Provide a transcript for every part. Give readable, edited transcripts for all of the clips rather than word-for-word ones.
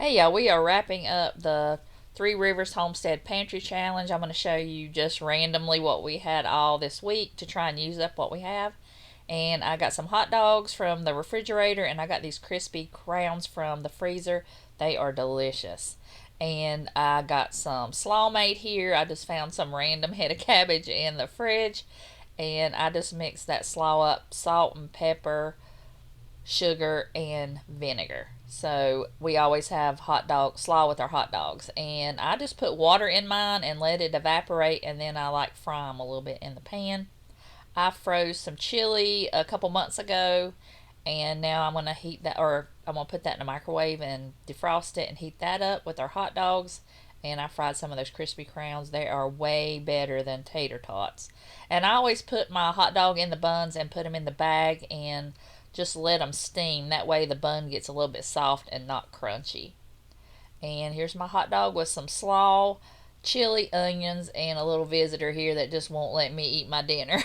Hey y'all, we are wrapping up the Three Rivers Homestead Pantry Challenge. I'm going to show you just randomly what we had all this week to try and use up what we have. And I got some hot dogs from the refrigerator, and I got these crispy crowns from the freezer. They are delicious. And I got some slaw made here. I just found some random head of cabbage in the fridge, and I just mixed that slaw up, salt and pepper, sugar, and vinegar. So we always have hot dog slaw with our hot dogs. And I just put water in mine and let it evaporate, and then I like fry them a little bit in the pan. I froze some chili a couple months ago, and now I'm going to heat that, or I'm going to put that in the microwave and defrost it and heat that up with our hot dogs. And I fried some of those crispy crowns. They are way better than tater tots. And I always put my hot dog in the buns and put them in the bag and just let them steam. That way the bun gets a little bit soft and not crunchy. And here's my hot dog with some slaw, chili, onions, and a little visitor here that just won't let me eat my dinner.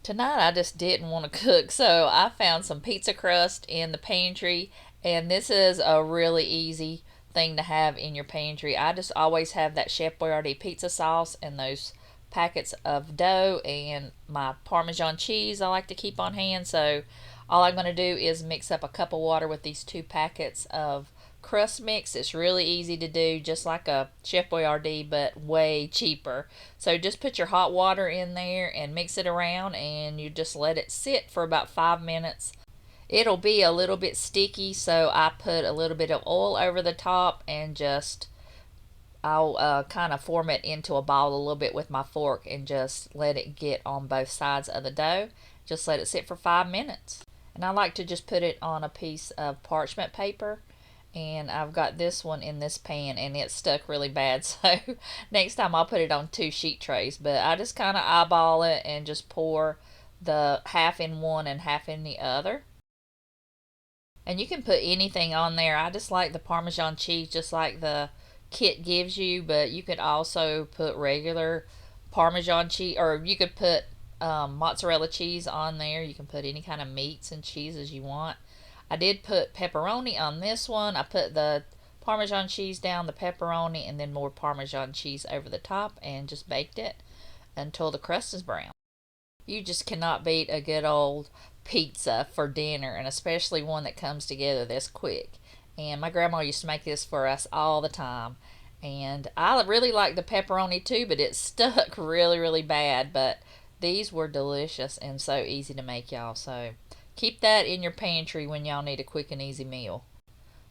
Tonight I just didn't want to cook, so I found some pizza crust in the pantry, and this is a really easy thing to have in your pantry. I just always have that Chef Boyardee pizza sauce and those packets of dough and my Parmesan cheese I like to keep on hand. So all I'm going to do is mix up a cup of water with these 2 packets of crust mix. It's really easy to do, just like a Chef Boyardee, but way cheaper. So just put your hot water in there and mix it around, and you just let it sit for about 5 minutes. It'll be a little bit sticky, so I put a little bit of oil over the top and just I'll kind of form it into a ball a little bit with my fork and just let it get on both sides of the dough. Just let it sit for 5 minutes. And I like to just put it on a piece of parchment paper. And I've got this one in this pan, and it's stuck really bad. So next time I'll put it on 2 sheet trays. But I just kind of eyeball it and just pour the half in one and half in the other. And you can put anything on there. I just like the Parmesan cheese, just like the kit gives you, but you could also put regular Parmesan cheese, or you could put mozzarella cheese on there. You can put any kind of meats and cheeses you want. I did put pepperoni on this one. I put the Parmesan cheese down, the pepperoni, and then more Parmesan cheese over the top, and just baked it until the crust is brown. You just cannot beat a good old pizza for dinner, and especially one that comes together this quick. And my grandma used to make this for us all the time. And I really like the pepperoni too, but it stuck really bad. But these were delicious and so easy to make, y'all. So keep that in your pantry when y'all need a quick and easy meal.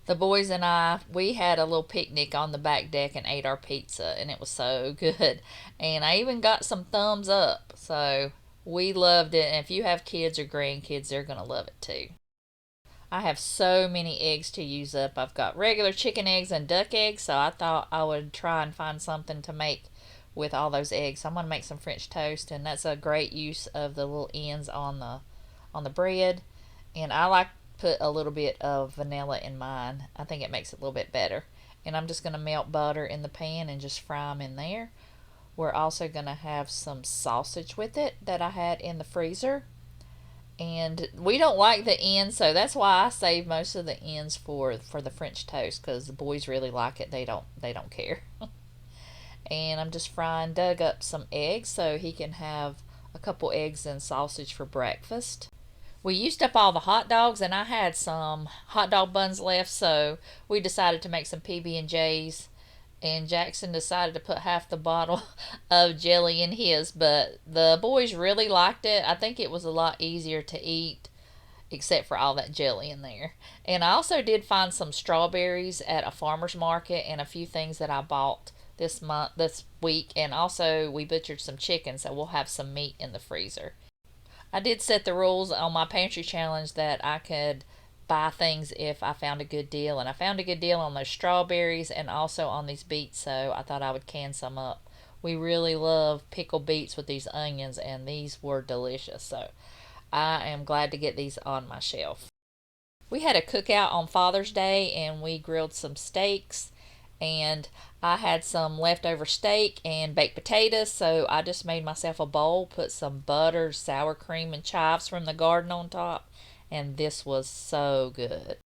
The boys and I, we had a little picnic on the back deck and ate our pizza, and it was so good. And I even got some thumbs up. So we loved it. And if you have kids or grandkids, they're going to love it too. I have so many eggs to use up. I've got regular chicken eggs and duck eggs, so I thought I would try and find something to make with all those eggs. So I'm going to make some French toast, and that's a great use of the little ends on the bread. And I like to put a little bit of vanilla in mine. I think it makes it a little bit better. And I'm just going to melt butter in the pan and just fry them in there. We're also going to have some sausage with it that I had in the freezer. And we don't like the ends, so that's why I save most of the ends for the French toast, because the boys really like it. They don't care. And I'm just frying Doug up some eggs so he can have a couple eggs and sausage for breakfast. We used up all the hot dogs, and I had some hot dog buns left, so we decided to make some PB&Js. And Jackson decided to put half the bottle of jelly in his, but the boys really liked it. I think it was a lot easier to eat, except for all that jelly in there. And I also did find some strawberries at a farmer's market and a few things that I bought this week. And also we butchered some chicken, so we'll have some meat in the freezer. I did set the rules on my pantry challenge that I could buy things if I found a good deal, and I found a good deal on those strawberries and also on these beets, so I thought I would can some up. We really love pickled beets with these onions, and these were delicious, so I am glad to get these on my shelf. We had a cookout on Father's Day, and we grilled some steaks, and I had some leftover steak and baked potatoes, so I just made myself a bowl, put some butter, sour cream, and chives from the garden on top, and this was so good.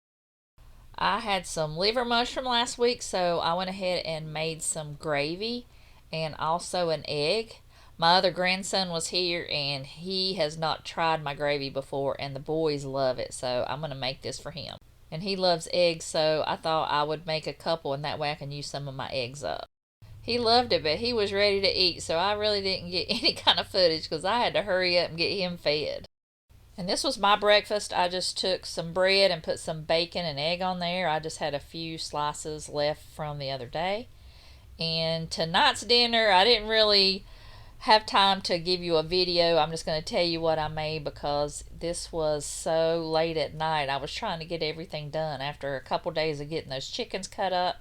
I had some liver mush from last week, so I went ahead and made some gravy and also an egg. My other grandson was here and he has not tried my gravy before, and the boys love it, so I'm going to make this for him. And he loves eggs, so I thought I would make a couple, and that way I can use some of my eggs up. He loved it, but he was ready to eat, so I really didn't get any kind of footage because I had to hurry up and get him fed. And this was my breakfast. I just took some bread and put some bacon and egg on there. I just had a few slices left from the other day. And tonight's dinner, I didn't really have time to give you a video. I'm just going to tell you what I made because this was so late at night. I was trying to get everything done after a couple days of getting those chickens cut up.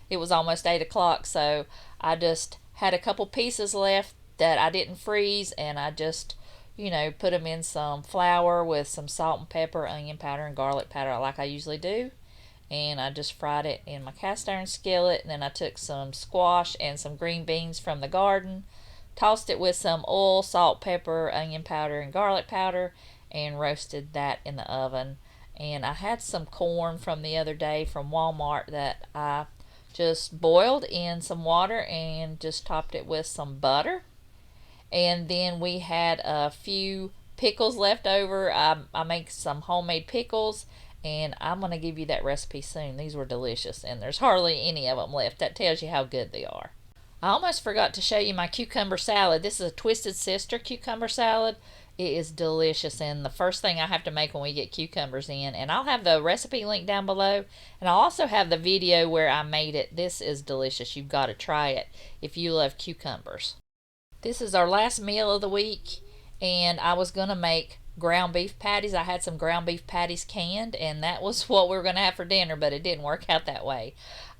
It was almost 8 o'clock, so I just had a couple pieces left that I didn't freeze, and I just, put them in some flour with some salt and pepper, onion powder, and garlic powder like I usually do. And I just fried it in my cast iron skillet, and then I took some squash and some green beans from the garden, tossed it with some oil, salt, pepper, onion powder, and garlic powder, and roasted that in the oven. And I had some corn from the other day from Walmart that I just boiled in some water and just topped it with some butter. And then we had a few pickles left over. I make some homemade pickles, and I'm going to give you that recipe soon. These were delicious, and there's hardly any of them left. That tells you how good they are. I almost forgot to show you my cucumber salad. This is a Twisted Sister cucumber salad. It is delicious, and the first thing I have to make when we get cucumbers in, and I'll have the recipe link down below, and I'll also have the video where I made it. This is delicious. You've got to try it if you love cucumbers. This is our last meal of the week, and I was going to make ground beef patties. I had some ground beef patties canned, and that was what we were going to have for dinner, but it didn't work out that way.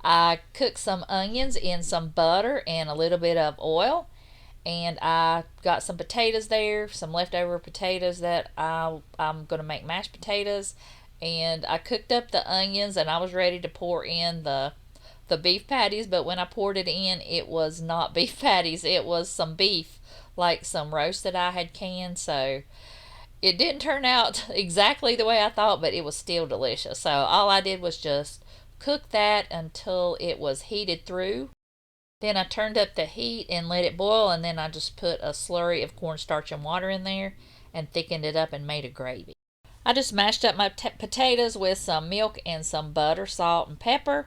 I cooked some onions in some butter and a little bit of oil, and I got some potatoes there, some leftover potatoes that I'm going to make mashed potatoes, and I cooked up the onions, and I was ready to pour in the beef patties, but when I poured it in, it was not beef patties. It was some beef, like some roast that I had canned, so it didn't turn out exactly the way I thought, but it was still delicious. So all I did was just cook that until it was heated through. Then I turned up the heat and let it boil, and then I just put a slurry of cornstarch and water in there and thickened it up and made a gravy. I just mashed up my potatoes with some milk and some butter, salt, and pepper.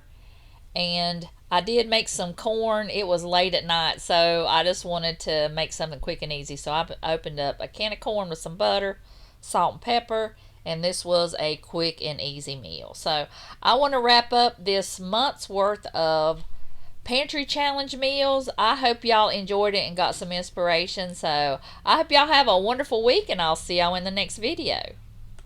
And I did make some corn. It was late at night, so I just wanted to make something quick and easy. So I opened up a can of corn with some butter, salt, and pepper, and this was a quick and easy meal. So I want to wrap up this month's worth of pantry challenge meals. I hope y'all enjoyed it and got some inspiration. So I hope y'all have a wonderful week, and I'll see y'all in the next video.